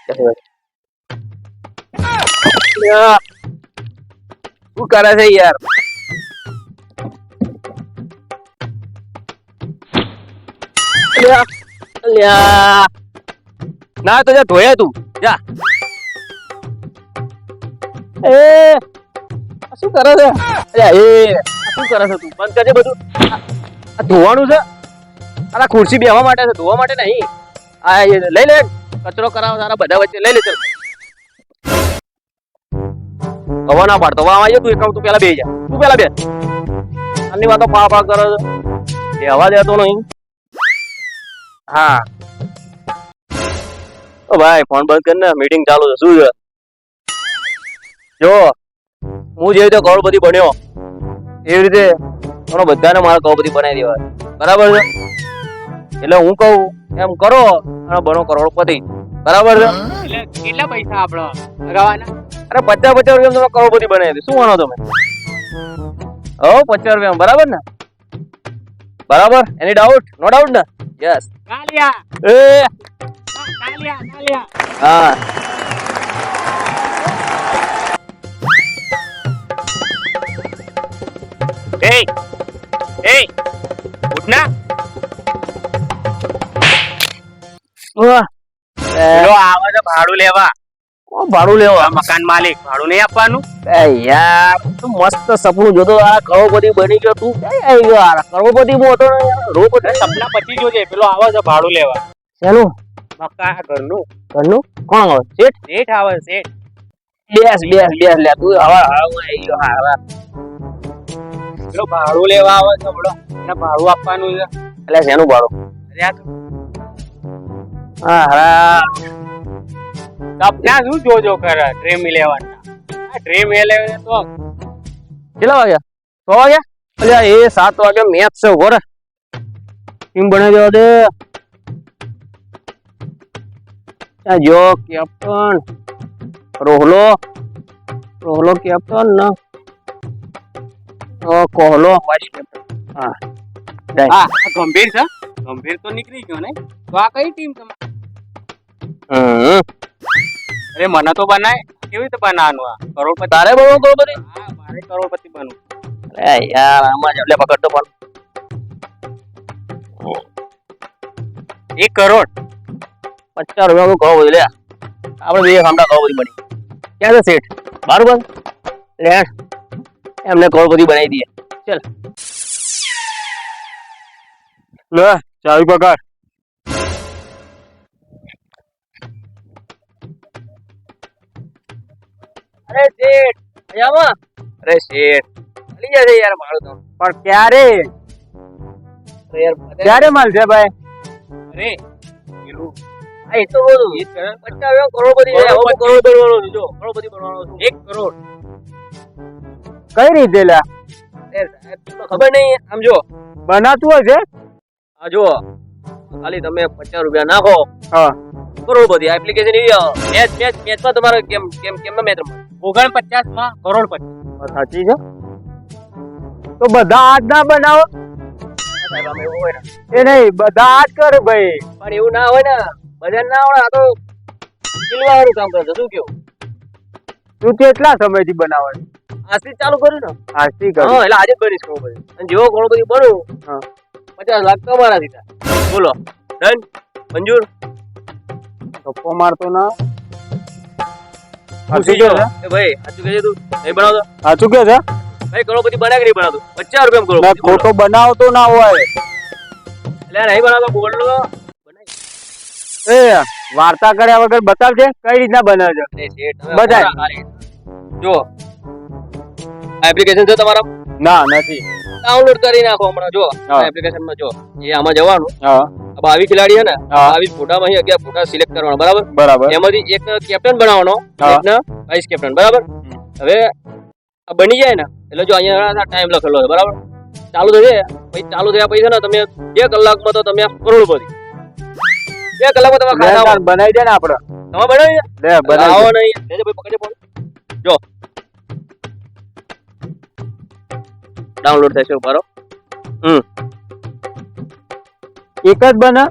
શું કરે છે યાર? ના તો જા ધોયા તું જા. એ શું કરે છે? શું કરે છે તું? બંધ કરજે બધું. આ ધોવાનું છે. આ ખુરશી બેહવા માટે છે, ધોવા માટે નહીં. આ લઈ લે, કચરો કરાવો તારા બધા વચ્ચે લઈ લે. ચલ હવે ના પાડતો આવ્યો તું એકાઉન્ટ. તું પેલા બે જા, તું પેલા બે. આની વાતો પા કરે છે, બેહવા દેતો નહીં. હા ઓ ભાઈ ફોન બંધ કર ને, મીટિંગ ચાલુ છે. શું છે? જો હું જે રીતે કરોડપતિ બન્યો એવી રીતે બધાને મારે કરોડપતિ બનાવી દેવાય, બરાબર છે? એટલે હું કહું એમ કરો અને બનો કરોડપતિ, બરાબર છે? એટલે કેટલા પૈસા આપણો લગાવવાના? અરે 50 રૂપિયા તમે કરોડપતિ બનાવી દે. શું માનો તમે? 50 રૂપિયા, બરાબર ને? બરાબર? એની ડાઉટ? નો ડાઉટ ને? યસ. કાલિયા એ કાલિયા હા એ ઉઠના. પેલો આવે છે ભાડું લેવા. ભાડું લેવા? મકાન માલિક ભાડું નહીં આપવાનું? યાર તું મસ્ત સપનું જોતો આ કરોડપતિ બની ગયો. તું ક્યાં આવી ગયો? આ કરોડપતિ માં હતો ને યાર. રોપતિ સપના પછી જોજે. પેલો આવે છે ભાડું લેવા. શેનું? મકાન ઘરનું. ઘરનું? કોણ આવે? શેઠ? શેઠ આવે શેઠ. બેસ લે તું. હવે આવી ગયો. હા પેલો ભાડું લેવા આવે છે બોલો. એને ભાડું આપવાનું છે. એટલે શેનું ભાડું? હા સપના શું જોજો કરે ડ્રીમ લેવાના? આ ડ્રીમ એ લે તો કેટલા વાગ્યા? 6 વાગ્યા? અલ્યા એ 7 વાગ્યા મેચ છે. ઉભો રે, ટીમ બની દેવા દે. જો કેપ્ટન રોહલો કેપ્ટન ને કોહલો વાઇસ કેપ્ટન. હા હા ગંભીર છે. ગંભીર તો નીકળી ગયો ને. તો આ કઈ ટીમ તમારી? અરે મને તો બનાય. કેવી રીતે બનાવવાનું? આ કરોડપતિ તારે બનવું કરોડપતિ? હા મારે કરોડપતિ બનવું. અરે યાર આમાં જ એટલે પકડતો પણ 1 કરોડ 50 રૂપિયા નું કરોડપતિ લે. આપણે બે ખામડા કરોડપતિ બની. ક્યાં છે શેઠ? બરાબર લે, એમને કરોડપતિ બનાવી દઈએ. ચલ લે ચાવી પકડ. અરે શેઠ અહીંયા. અરે શેઠ મળી જશે યાર મારું તો. પણ ક્યારે ક્યારે મળશે ભાઈ? અરે પેલું આ એ તો બોલું 50 કરોડપતિ છે. હવે કરોડ બનવાનો છું. જો કરોડપતિ બનવાનો છું. 1 કરોડ કઈ રીતે લ્યા? સાહેબ તમને ખબર નહીં. આમ જો બનાતું હશે. આ જો ખાલી તમે 50 રૂપિયા નાખો. હા કરોડપતિ. આ એપ્લિકેશન એવી મેચમાં તમારે કેમ મેચ રમવા 49 માં કરોડપતિ. સાચી છે. તો બધા આજ ના બનાવો. એ નહીં બધા આજ કરે ભાઈ. પણ એવું ના હોય ને, બધા ના આવડે. આ તો કિલવાનું કામ કરશે. શું કેવું? તું કેટલા સમયથી બનાવે? આજથી ચાલુ કર્યું ને. આજથી કર્યું? હા એટલે આજે જ બનીશ કરોડપતિ. અને જેવો કરોડપતિ બનું 50 લાખ તમારા દીધા. બોલો ડન? મંજૂર? ગપ્પો મારતો ના. સાચું કે એ ભાઈ? સાચું કે તું નહીં બનાવતો? સાચું કે છે ભાઈ? કરોડપતિ બનાય કે નહીં બનાવતો? 50 રૂપિયા કરોડપતિ. ખોટો બનાવતો ના હોય એટલે નહીં બનાવતો. બોલ એ વાર્તા કર્યા વગર બતાવજે કઈ રીતના બને છે. બતાય. જો એપ્લિકેશન છે તમારા? ના નથી. ડાઉનલોડ કરી નાખો હમણાં. જો એપ્લિકેશનમાં જો એ આમાં જવાનું. હવે આવી ખેલાડી છે ને, આવી ફોટામાં 11 ફોટા સિલેક્ટ કરવાના. બરાબર બરાબર. એમાંથી એક કેપ્ટન બનાવવાનો, એકને વાઇસ કેપ્ટન. બરાબર. હવે આ બની જાય ને એટલે જો અહીંયા ટાઈમ લખેલો છે. બરાબર. ચાલુ થશે પછી ચાલુ થયા પછી છે ને તમે 2 કલાકમાં તો તમે કરોડપતિ. 2 કલાકમાં તમે ખાતા બનાવી દે ને. આપણે તમે બનાવી દે. બનાવો નહીં લેજે ભાઈ. પકડજે ફોન. જો ડાઉનલોડ થશે. ઉભારો. એક જ બને.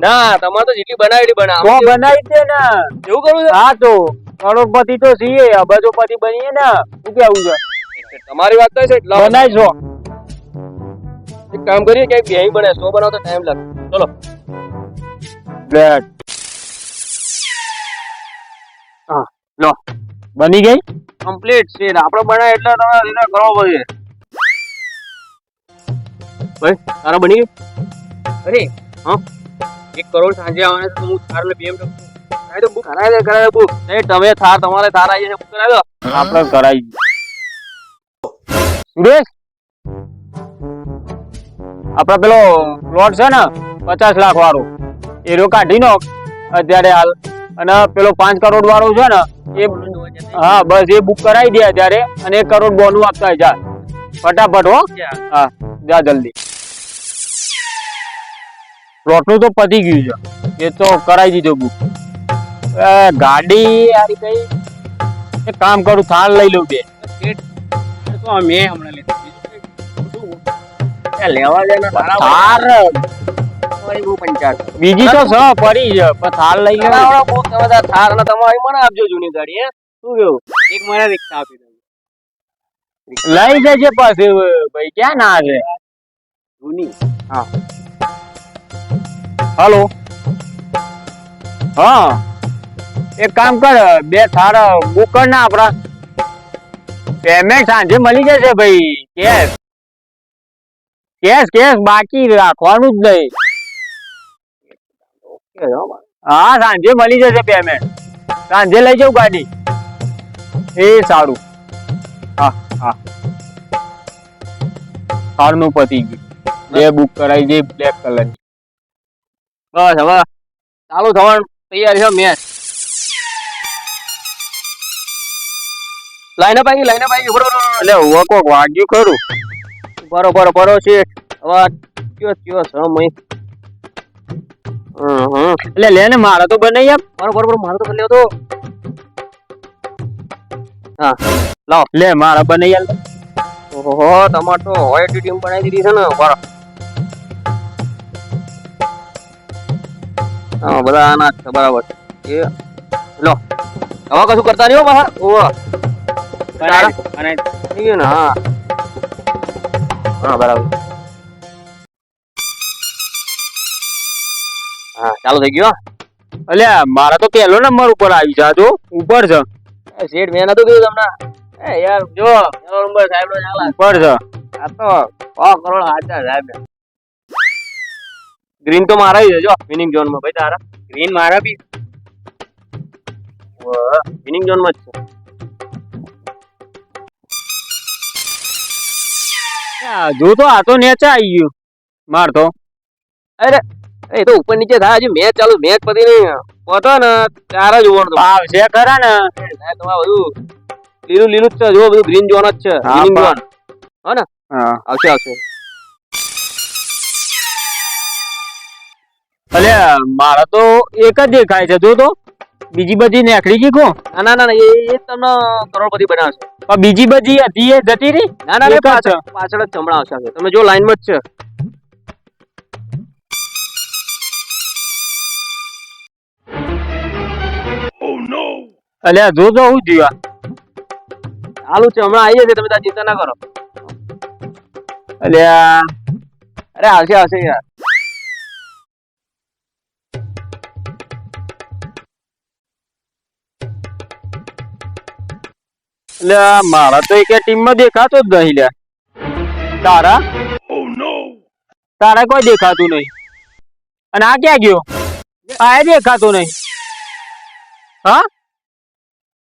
ના તમારે તો જેટલી બનાવી એટલી બનાવો. તો બનાવી દે ને. એવું કરું છે? હા તો કરોડપતિ તો છીએ, અબજોપતિ બનીએ ને. શું કેવું છે? તમારી વાત તો છે એટલે બનાવીશો. એક કામ કરીએ કે બેહી બને 100 બનાવો તો ટાઈમ લાગે. ચલો બ્રેડ. હા લો બની ગઈ. કમ્પ્લીટ છે. આપણે બનાવે એટલે તમારે એને કરવો પડે. ભાઈ તારા બની ગઈ? અરે હા 1 કરોડ સાંજે આવવાના તો હું થાર ને BMW કરાવી દો. બુક કરાવી બુક. નહીં તમે થાર તમારે થાર આવી જશે બુક કરાવી દો. આપણે કરાવી. સુરેશ, આપડે પેલો પ્લોટ છે ને 50 લાખ વાળો એરો કાઢી નો અત્યારે હાલ, અને પેલો 5 કરોડ વાળો છે ને એ હા બસ એ બુક કરાવી દે અત્યારે, અને 1 કરોડ બોનું આપતા જા ફટાફટ. હો હા જા જલ્દી. પ્લોટ નું તો પતી ગયું છે, એ તો કરાવી દીધો બુક. ગાડી યાર કઈ એક કામ કરું, થાર લઈ લઉં બે. તો અમે હમણાં લીધું લેવા દે ને થાર બીજી તો સ પડી છે, પણ થાર લઈ લઉં. બુક તમે થાર ને તમારી મને આપજો જૂની ગાડી. હે શું કેવું? એક મને રિક્ષા આપી દો. લઈ જજે પાછું ભાઈ, ક્યાં ના છે જૂની. હા હાલો હા એક કામ કર, 2 થાર બુક કર ના. આપડા પેમેન્ટ સાંજે મળી જશે ભાઈ. કેશ કેશ કેશ બાકી રાખવાનું જ નહીં. હા સાંજે મળી જશે પેમેન્ટ. સાંજે લઈ જાઉં ગાડી. એ સારું. હા હા થારનું પતી ગયું. 2 બુક કરાવી દે બ્લેક કલર. બસ હવે ચાલુ થવાનું તૈયારી છે મેચ. લાઈન અપ આવી એટલે હું કોક વાગ્યું ખરું. બરો છે હવે કયો સમય. એટલે લે ને મારે તો બનાવી આપ. બરો મારો તો કરી લ્યો તો. હા લાવો લે મારે બનાવી આપ. ઓહો તમાર તો હોય એટલી ટીમ બનાવી દીધી છે ને. બરો હા બધા આના છે બરાબર. એ લો હવે કશું કરતા નહીં હો બહાર. ઓહ અને થઈ ગયું ને. હા હા બરાબર. હા ચાલુ થઈ ગયો. અલ્યા મારા તો પહેલો નંબર ઉપર આવી જા તો ઉપર છે. શેઠ મેં નતું કીધું તમને. એ યાર જો પહેલો નંબર સાહેબ નો ચાલે ઉપર છે. આ તો 100 કરોડ હાચા સાહેબ. ગ્રીન તો મારા જ છે જો વિનિંગ ઝોન માં. ભાઈ તારા ગ્રીન મારા બી વિનિંગ ઝોન માં જ છે. જો તો આ તો નેચા આવી ગયું માર તો. અરે એ તો ઉપર નીચે થાય. હજી મેચ ચાલુ, મેચ પતી નહીં પતો ને ત્યારે જોવાનું તો આવશે ખરા ને. તમારે બધું લીલું લીલું જ છે. જો બધું ગ્રીન ઝોન જ છે. વિનિંગ ઝોન હો ને. હા આવશે. અલ્યા મારા તો એક જ દેખાય છે. જો તો બીજી બધી નેકળી ગઈ કો. ના એ તમને કરોડપતિ બનાવશે. પણ બીજી બધી હતી એ જતી રહી. ના એક જ છે. પાછળ જ ચમડા આવશે. તમે જો લાઈન માં જ છે. અલ્યા જો તો હું જીવા ચાલુ છે. હમણાં આવી જશે. તમે તાર ચિંતા ના કરો. અલ્યા અરે આવશે યાર. અલ્યા મારા તો એક ટીમ માં દેખાતો જ નહીં. લ્યા તારા કોઈ દેખાતું નહીં. અને આ ક્યાં ગયો? આ દેખાતો નહીં. હા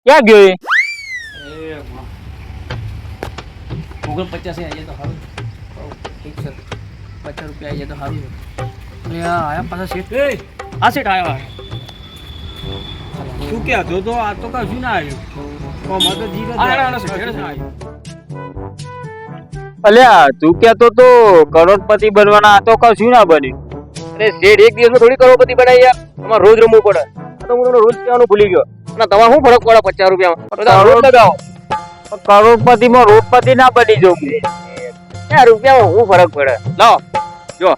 ક્યાં ગયો? એ 50 આવી જાય તો સારું. ઠીક છે 50 રૂપિયા આવી જાય તો સારું. આયા પાછા શેઠ. આ શેઠ આવ્યા. શું કે હતો તો આ તો કશું ના આવ્યું. અલ્યા તું કેતો તો કરોડપતિ બનવાના, તો કશું ના બન્યું. અરે શેઠ એક દિવસમાં થોડી કરોડપતિ બનાવી યાર. તમારે રોજ રમવું પડે. આ તો હું તમને રોજ કહેવાનું ભૂલી ગયો. અને તમારે શું ફરક પડે 50 રૂપિયામાં? રોજ લગાવો. કરોડપતિ માં રોડપતિ ના બની જવું. રૂપિયામાં શું ફરક પડે? લાવો જો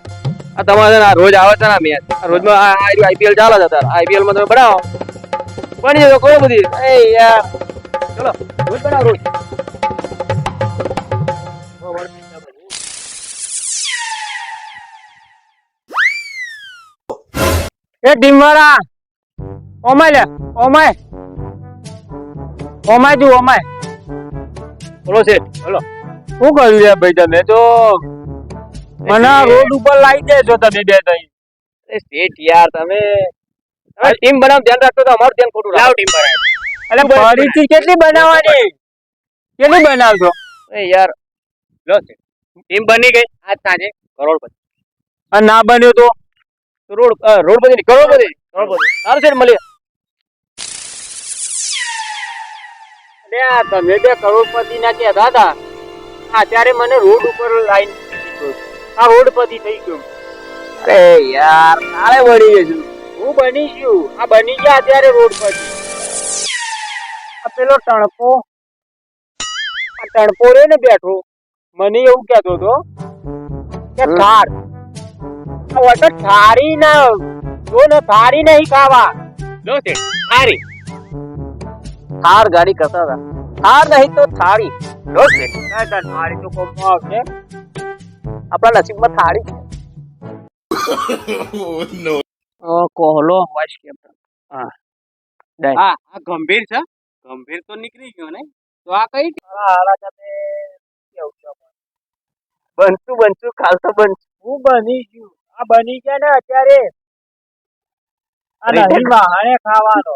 આ તમારે છે ને આ રોજ આવે છે ને મેચ આ રોજમાં આ આઈપીએલ ચાલે છે અત્યારે આઈપીએલ માં તમે બનાવો બની જતો કોઈ બધી એ યાર ચલો રોજ બનાવો રોજ એ ટીમ વાળા ઓમાય લે ઓમાય ઓમાય તું ઓમાય બોલો છે બોલો શું કર્યું યાર ભાઈ તમે તો મને રોડ ઉપર લાવી દેજો તમે બે તઈ એ શેઠ યાર તમે ટીમ બનાવ ધ્યાન રાખતો તો અમારું ધ્યાન ખોટું લાવ રાખો ટીમ પર એટલે ફરીથી કેટલી બનાવવાની કેટલી બનાવશો એ યાર લો છે ટીમ બની ગઈ આજ સાંજે કરોડપતિ અને ના બન્યો તો રોડપતિ નહીં કરોડપતિ સારું છે ને મળીએ અરે આ તમે બે કરોડપતિ ના કહેતા હતા અત્યારે મને રોડ ઉપર લાઈન આ રોડપતિ થઈ ગયો અરે યાર કાલે વળી જઈશું હું બની ગયું આ બની ગયા અત્યારે રોડપતિ આ પેલો ટણપો આ ટણપો રે ને બેઠો મને એવું કહેતો હતો કે થાર આ વટો થારી ના જો ને થારી નહીં ખાવા લો છે સારી થાર ગાડી કરતા હતા થાર નહીં તો થાળી લો છે થારી તો કોમ આવશે આપણા નસીબમાં થાળી છે કોહલો વાઇસ કેપ્ટન હા આ ગંભીર છે ગંભીર તો નીકળી ગયો ને તો આ કઈ બનશું કાલ તો બનશું હું બની ગયું આ બની ગયા ને અત્યારે આ નહીં વાહણે ખાવાનો